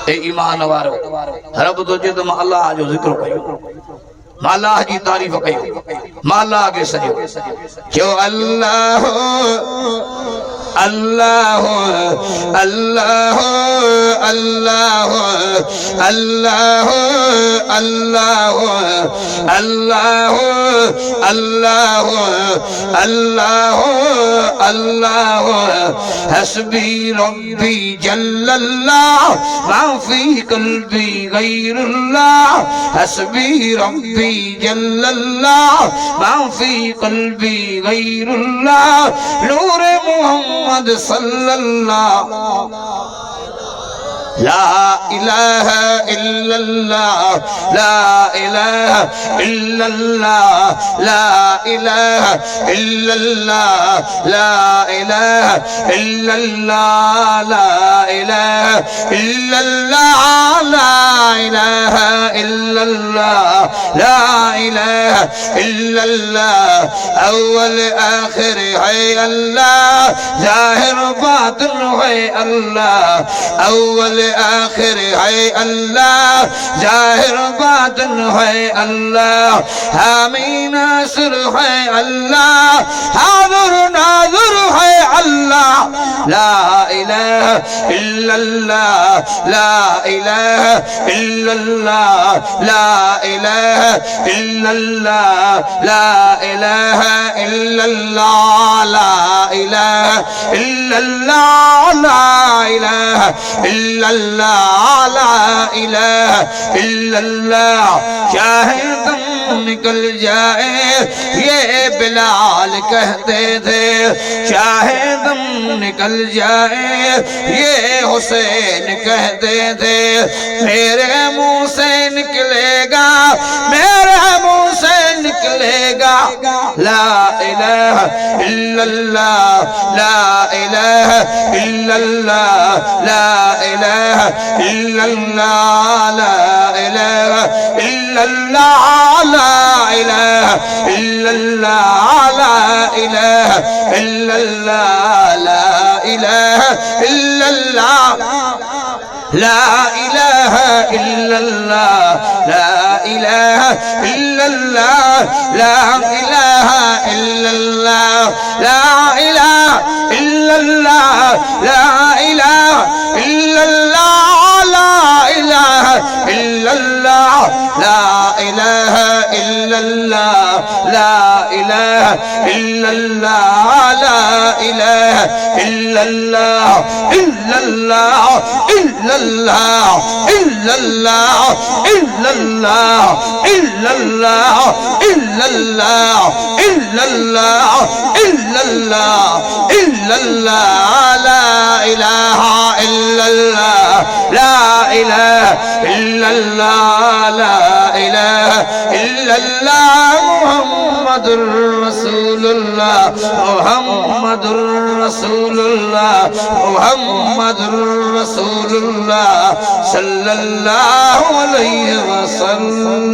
ए ईमान वारो रब तो जे तुम अल्लाह जो जिक्र कयो माला जी तारीफ कयो माला के सजो जो अल्लाह अल्लाह अल्लाह अल्लाह अल्लाह अल्लाह अल्लाह अल्लाह अल्लाह अल्लाह हस्बी रब्बी जल्लल्लाह मा फी कल्बी गैरुल्लाह हस्बी रब्बी जल्लल्लाह मा फी कल्बी गैरुल्लाह नूर मोहम्मद सल्लल्लाहु ला इलाहा इल्लल्लाह ला इलाहा इल्लल्लाह ला इलाहा इल्लल्लाह ला इलाहा इल्लल्लाह ला इलाहा इल्लल्लाह ला इलाहा इल्लल्लाह ला इलाहा इल्लल्लाह अव्वल आखिर है अल्लाह जाहिर बातिन है अल्लाह अव्वल आखिर है अल्लाह जाहिर बातिन है अल्लाह हामी नासिर है अल्लाह हाज़िर नाज़िर है अल्लाह ला इलाहा इल्लल्लाह ला इलाहा इल्लल्लाह ला इलाहा इल्लल्लाह ला इलाहा इल्लल्लाह ला इलाहा इल्लल्लाह ला इलाहा इल्लल्लाह ला इलाहा इल्लल्लाह चाहे तुम निकल जाए ये बिलाल कहते थे चाहे तुम निकल जाए ये हुसैन कहते थे मेरे मुंह से निकलेगा मेरे मुंह से निकलेगा ला इलाहा इल्लल्लाह ला इलाहा इल्लल्लाह ला इलाहा इल्लल्लाह ला इलाहा इल्लल्लाह ला इलाहा इल्लल्लाह ला इलाहा इल्लल्लाह ला इलाहा इल्लल्लाह ला इलाहा इल्लल्लाह ला इलाहा इल्लल्लाह ला इलाहा इल्लल्लाह ला इलाहा इल्लल्लाह ला इलाहा इल्लल्लाह ला इलाहा इल्लल्लाह ला इलाहा इल्लल्लाह ला इलाहा इल्लल्लाह ला इलाहा इल्लल्लाह इल्लल्लाह इल्लल्लाह इल्लल्लाह इल्लल्लाह इल्लल्लाह इल्लल्लाह इल्लल्लाह इल्लल्लाह इल्लल्लाह ला इलाहा इल्लल्लाह ला इलाहा इल्लल्लाह ला इलाहा इल्लल्लाह मुहम्मदुर रसूलुल्लाह मुहम्मदुर रसूलुल्लाह मुहम्मदुर रसूलुल्लाह सल्लल्लाहु अलैहि वसल्लम।